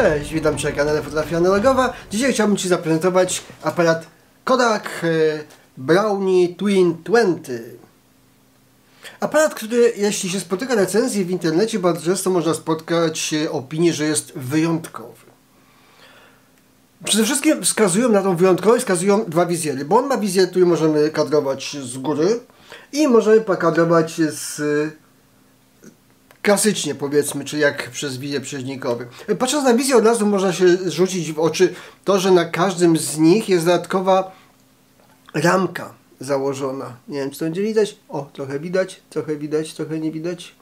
Cześć, witam Cię na kanale Fotografia Analogowa. Dzisiaj chciałbym Ci zaprezentować aparat Kodak Brownie Twin 20. Aparat, który jeśli się spotyka recenzje w internecie, bardzo często można spotkać opinię, że jest wyjątkowy. Przede wszystkim wskazują na tą wyjątkowość, wskazują dwa wizjery, bo on ma wizjer, który możemy kadrować z góry i możemy pokadrować klasycznie, powiedzmy, czyli jak przez wizjer przeźnikowy. Patrząc na wizję, od razu można się rzucić w oczy to, że na każdym z nich jest dodatkowa ramka założona. Nie wiem, czy to będzie widać. O, trochę widać, trochę nie widać.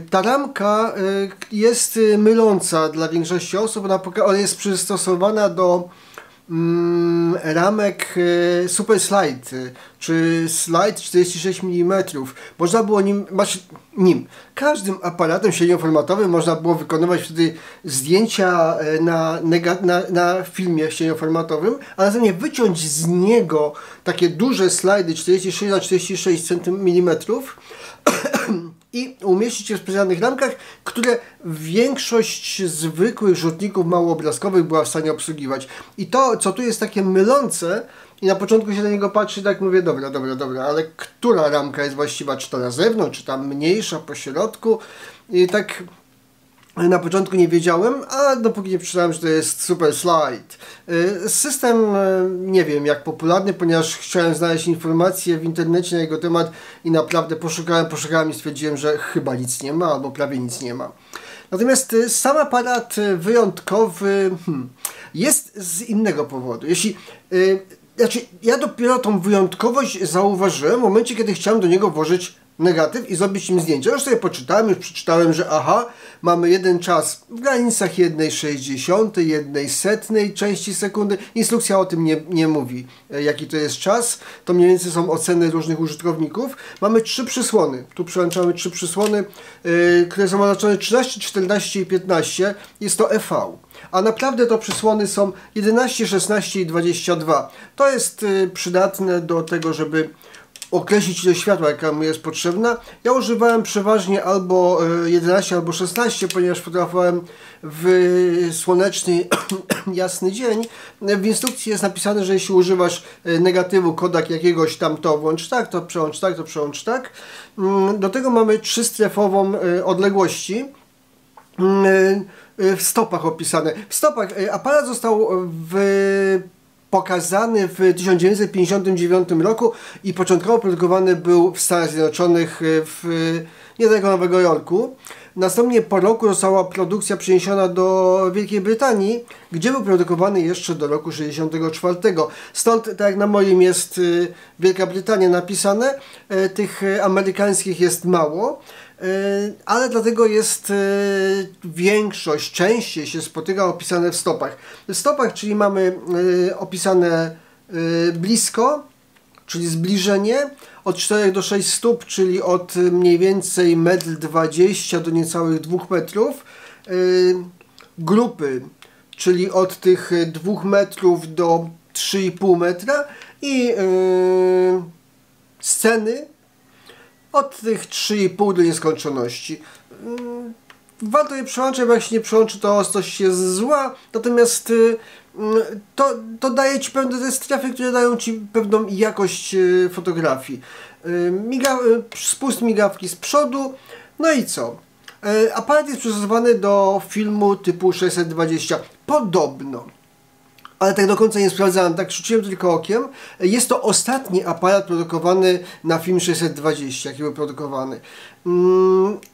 Ta ramka jest myląca dla większości osób. Ona jest przystosowana do ramek Super Slide, czy Slide 46 mm. Można było każdym aparatem średnioformatowym można było wykonywać wtedy zdjęcia na filmie średnioformatowym, a następnie wyciąć z niego takie duże slajdy 46 na 46 mm i umieścić je w specjalnych ramkach, które większość zwykłych rzutników małoobrazkowych była w stanie obsługiwać. I to, co tu jest takie mylące, i na początku się na niego patrzy, tak mówię, dobra, ale która ramka jest właściwa? Czy to na zewnątrz, czy tam mniejsza, po środku? I tak na początku nie wiedziałem, a dopóki nie przeczytałem, że to jest Super Slide. System nie wiem jak popularny, ponieważ chciałem znaleźć informacje w internecie na jego temat i naprawdę poszukałem i stwierdziłem, że chyba nic nie ma, albo prawie nic nie ma. Natomiast sam aparat wyjątkowy jest z innego powodu. Ja dopiero tą wyjątkowość zauważyłem w momencie, kiedy chciałem do niego włożyć negatyw i zrobić im zdjęcie. Już sobie poczytałem, przeczytałem, że aha, mamy jeden czas w granicach 1/60, 1/100 części sekundy. Instrukcja o tym nie mówi, jaki to jest czas. To mniej więcej są oceny różnych użytkowników. Mamy 3 przysłony. Tu przełączamy 3 przysłony, które są oznaczone 13, 14 i 15. Jest to EV. A naprawdę to przysłony są 11, 16 i 22. To jest przydatne do tego, żeby określić ilość światła, jaka mi jest potrzebna. Ja używałem przeważnie albo 11, albo 16, ponieważ fotografowałem w słoneczny, jasny dzień. W instrukcji jest napisane, że jeśli używasz negatywu Kodak jakiegoś tam, to włącz tak, to przełącz tak, to przełącz tak. Do tego mamy 3-strefową odległości. W stopach opisane. W stopach aparat został pokazany w 1959 roku i początkowo produkowany był w Stanach Zjednoczonych niedaleko Nowego Jorku. Następnie po roku została produkcja przeniesiona do Wielkiej Brytanii, gdzie był produkowany jeszcze do roku 1964. Stąd, tak jak na moim jest Wielka Brytania napisane, tych amerykańskich jest mało. Ale dlatego jest większość, częściej się spotyka opisane w stopach. W stopach, czyli mamy opisane blisko, czyli zbliżenie, od 4 do 6 stóp, czyli od mniej więcej 1,20 m do niecałych 2 metrów. Grupy, czyli od tych 2 metrów do 3,5 metra i sceny od tych 3,5 do nieskończoności. Warto je przełączać, bo jak się nie przełączy, to ostrość jest zła, natomiast to daje Ci pewne te strefy, które dają Ci pewną jakość fotografii. Spust migawki z przodu, no i co? Aparat jest przystosowany do filmu typu 620. Podobno. Ale tak do końca nie sprawdzałem, tak rzuciłem tylko okiem. Jest to ostatni aparat produkowany na film 620, jaki był produkowany.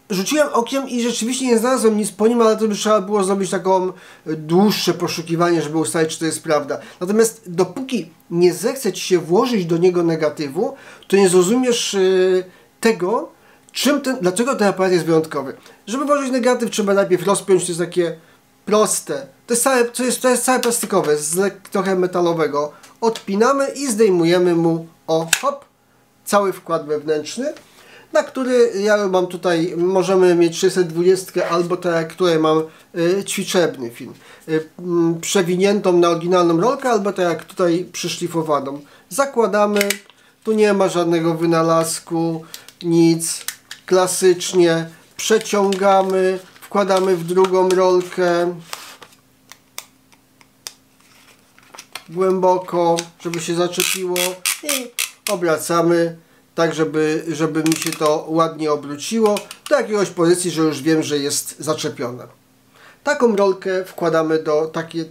Rzuciłem okiem i rzeczywiście nie znalazłem nic po nim, ale to by trzeba było zrobić taką dłuższe poszukiwanie, żeby ustalić, czy to jest prawda. Natomiast dopóki nie zechce Ci się włożyć do niego negatywu, to nie zrozumiesz tego, dlaczego ten aparat jest wyjątkowy. Żeby włożyć negatyw, trzeba najpierw rozpiąć, to jest takie proste. To jest całe plastikowe, z trochę metalowego. Odpinamy i zdejmujemy mu, hop, cały wkład wewnętrzny, na który ja mam tutaj, możemy mieć 620 albo tak jak tutaj mam ćwiczebny film. Przewiniętą na oryginalną rolkę, albo tak jak tutaj przyszlifowaną. Zakładamy, tu nie ma żadnego wynalazku, nic. Klasycznie przeciągamy, wkładamy w drugą rolkę głęboko, żeby się zaczepiło i obracamy tak, żeby mi się to ładnie obróciło do jakiegoś pozycji, że już wiem, że jest zaczepione. Taką rolkę wkładamy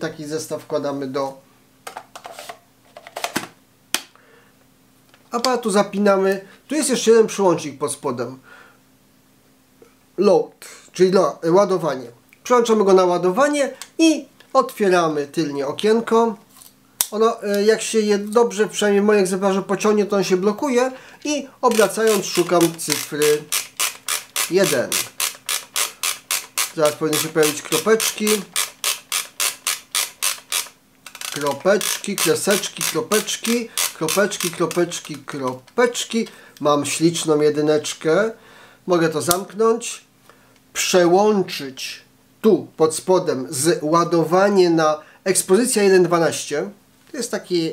taki zestaw wkładamy do aparatu, zapinamy. Tu jest jeszcze jeden przyłącznik pod spodem. Load, czyli ładowanie. Przełączamy go na ładowanie i otwieramy tylnie okienko. Ono, jak się je dobrze, przynajmniej w moim egzemplarzu, pociągnie, to on się blokuje i obracając szukam cyfry 1. Zaraz powinny się pojawić kropeczki. Kropeczki, kreseczki, kropeczki, kropeczki, kropeczki, kropeczki. Mam śliczną jedyneczkę. Mogę to zamknąć. Przełączyć tu pod spodem z ładowanie na ekspozycja 1.12. To jest takie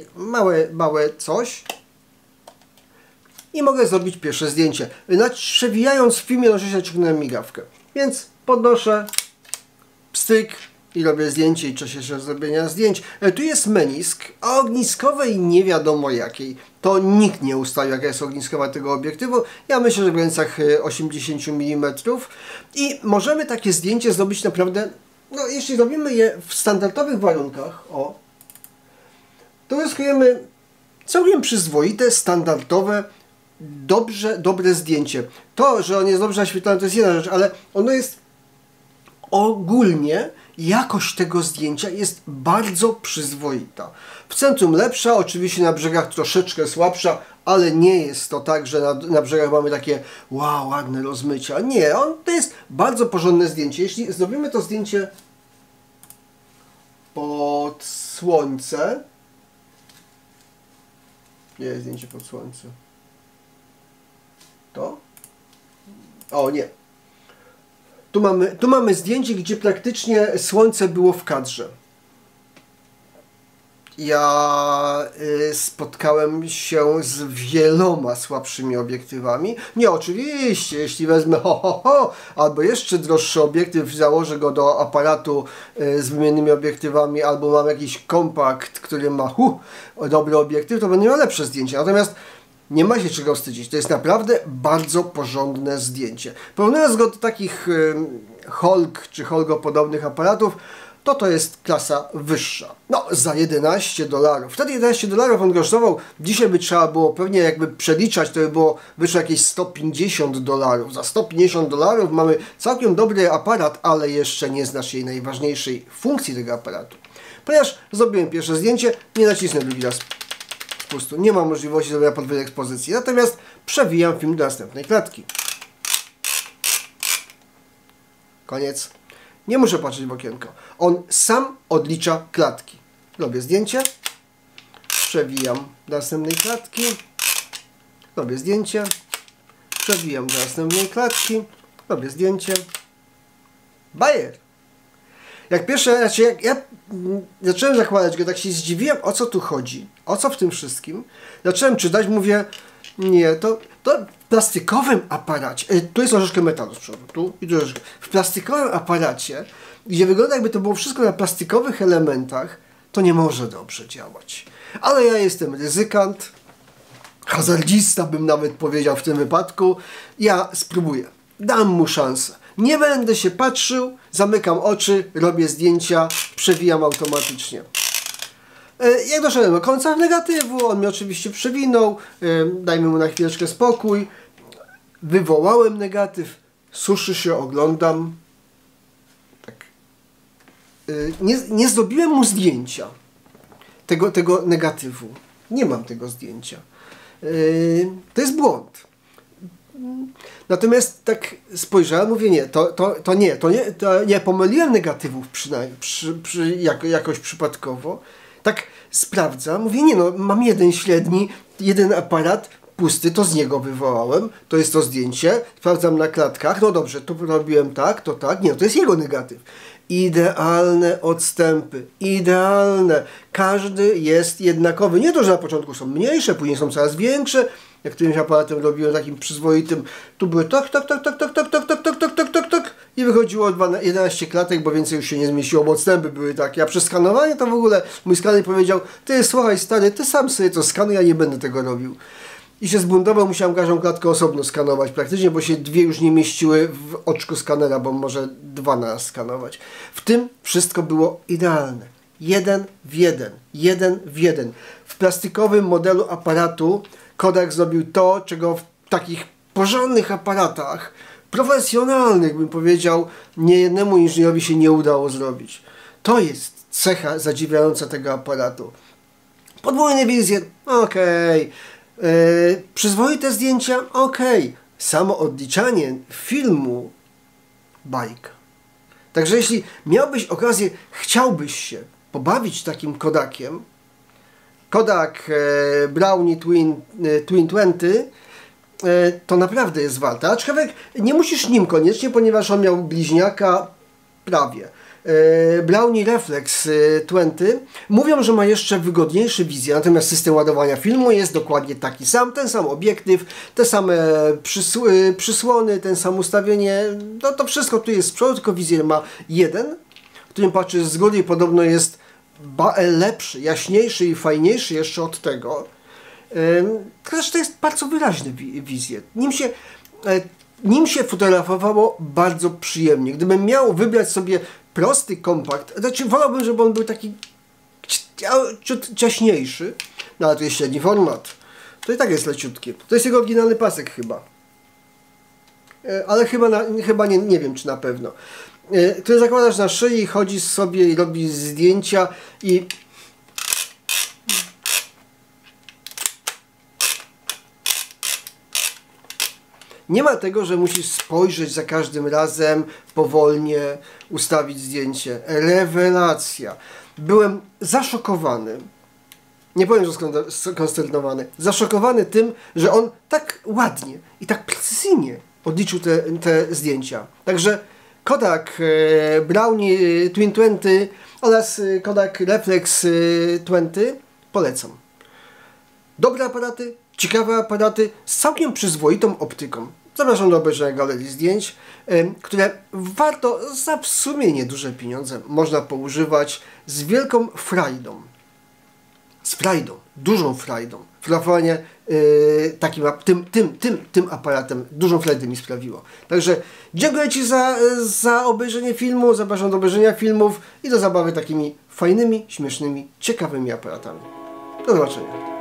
małe coś. I mogę zrobić pierwsze zdjęcie. Przewijając w filmie, naciągnąłem migawkę. Więc podnoszę, pstryk i robię zdjęcie i cieszę się z zrobienia zdjęć. Tu jest menisk, a ogniskowej nie wiadomo jakiej. To nikt nie ustalił, jaka jest ogniskowa tego obiektywu. Ja myślę, że w granicach 80 mm. I możemy takie zdjęcie zrobić naprawdę, no jeśli zrobimy je w standardowych warunkach, to uzyskujemy całkiem przyzwoite, standardowe, dobre zdjęcie. To, że on jest dobrze naświetlony, to jest jedna rzecz, ale ono jest ogólnie, jakość tego zdjęcia jest bardzo przyzwoita. W centrum lepsza, oczywiście na brzegach troszeczkę słabsza, ale nie jest to tak, że na brzegach mamy takie wow, ładne rozmycia. Nie, to jest bardzo porządne zdjęcie. Jeśli zrobimy to zdjęcie pod słońce, nie jest zdjęcie pod słońce. To? O nie. Tu mamy zdjęcie, gdzie praktycznie słońce było w kadrze. Ja spotkałem się z wieloma słabszymi obiektywami. Nie, oczywiście, jeśli wezmę albo jeszcze droższy obiektyw, założę go do aparatu z wymiennymi obiektywami, albo mam jakiś kompakt, który ma dobry obiektyw, to będę miał lepsze zdjęcia. Natomiast nie ma się czego wstydzić. To jest naprawdę bardzo porządne zdjęcie. Porównując go do takich Holg czy Holgo-podobnych aparatów, to jest klasa wyższa. No, za $11. Wtedy $11 on kosztował. Dzisiaj by trzeba było pewnie jakby przeliczać, to by wyszło jakieś $150. Za $150 mamy całkiem dobry aparat, ale jeszcze nie znasz jej najważniejszej funkcji tego aparatu. Ponieważ zrobiłem pierwsze zdjęcie, nie nacisnę drugi raz. Po prostu nie ma możliwości zrobienia podwójnej ekspozycji. Natomiast przewijam film do następnej klatki. Koniec. Nie muszę patrzeć w okienko. On sam odlicza klatki. Robię zdjęcie. Przewijam do następnej klatki. Robię zdjęcie. Przewijam do następnej klatki. Robię zdjęcie. Bajer! Jak pierwsze, ja zacząłem zakładać go, tak się zdziwiłem, o co tu chodzi, o co w tym wszystkim. Zacząłem czytać, mówię, nie, to w plastikowym aparacie, tu jest troszeczkę metalu z przodu, tu i troszeczkę. W plastikowym aparacie, gdzie wygląda jakby to było wszystko na plastikowych elementach, to nie może dobrze działać. Ale ja jestem ryzykant, hazardzista bym nawet powiedział w tym wypadku, ja spróbuję, dam mu szansę. Nie będę się patrzył, zamykam oczy, robię zdjęcia, przewijam automatycznie. Jak doszedłem do końca negatywu, on mnie oczywiście przewinął, dajmy mu na chwileczkę spokój. Wywołałem negatyw, suszy się, oglądam. Tak. Nie zrobiłem mu zdjęcia tego negatywu. Nie mam tego zdjęcia. To jest błąd. Natomiast tak spojrzałem, mówię, nie, to nie pomyliłem negatywów przynajmniej, jakoś przypadkowo. Tak sprawdzam, mówię, nie no, mam jeden średni, jeden aparat, pusty, to z niego wywołałem, to jest to zdjęcie, sprawdzam na klatkach, no dobrze, tu robiłem tak, to tak, nie, to jest jego negatyw. Idealne odstępy, idealne, każdy jest jednakowy, nie to, że na początku są mniejsze, później są coraz większe, jak którymś aparatem robiłem takim przyzwoitym, tu były tak, i wychodziło 11 klatek, bo więcej już się nie zmieściło, bo odstępy były takie. A przez skanowanie to w ogóle mój skaner powiedział: ty słuchaj stary, ty sam sobie to skanuj, ja nie będę tego robił. I się zbuntował, musiałem każdą klatkę osobno skanować praktycznie, bo się dwie już nie mieściły w oczku skanera, bo może dwa naraz skanować. W tym wszystko było idealne. Jeden w jeden. Jeden w jeden. W plastikowym modelu aparatu Kodak zrobił to, czego w takich porządnych aparatach, profesjonalnych bym powiedział, niejednemu inżynierowi się nie udało zrobić. To jest cecha zadziwiająca tego aparatu. Podwójny wizjer, okej. Przyzwoite zdjęcia, okej. Samo odliczanie filmu, bajka. Także jeśli miałbyś okazję, chciałbyś się pobawić takim Kodakiem, Kodak Brownie Twin 20, to naprawdę jest warta. Aczkolwiek nie musisz nim koniecznie, ponieważ on miał bliźniaka prawie. Brownie Reflex 20 mówią, że ma jeszcze wygodniejszy wizję, natomiast system ładowania filmu jest dokładnie taki sam, ten sam obiektyw, te same przysłony, ten sam ustawienie, no to wszystko tu jest z przodu, tylko wizjer ma jeden, którym patrzysz z góry i podobno jest lepszy, jaśniejszy i fajniejszy jeszcze od tego. Zresztą to jest bardzo wyraźny wizjer. Nim się fotografowało bardzo przyjemnie. Gdybym miał wybrać sobie prosty kompakt, znaczy wolałbym, żeby on był taki ciut ciaśniejszy, no ale to jest średni format. To i tak jest leciutkie. To jest jego oryginalny pasek chyba. Ale chyba nie wiem, czy na pewno. Który zakładasz na szyi, chodzisz sobie i robisz zdjęcia i nie ma tego, że musisz spojrzeć za każdym razem, powolnie ustawić zdjęcie. Rewelacja. Byłem zaszokowany. Nie powiem, że skonsternowany. Zaszokowany tym, że on tak ładnie i tak precyzyjnie odliczył te zdjęcia. Także Kodak Brownie Twin 20 oraz Kodak Reflex 20 polecam. Dobre aparaty, ciekawe aparaty z całkiem przyzwoitą optyką. Zapraszam do obejrzenia galerii zdjęć, które warto za w sumie nieduże pieniądze można poużywać z wielką frajdą. Z frajdą, dużą frajdą. Fotografowanie tym aparatem dużą frajdę mi sprawiło. Także dziękuję Ci za obejrzenie filmu, zapraszam do obejrzenia filmów i do zabawy takimi fajnymi, śmiesznymi, ciekawymi aparatami. Do zobaczenia.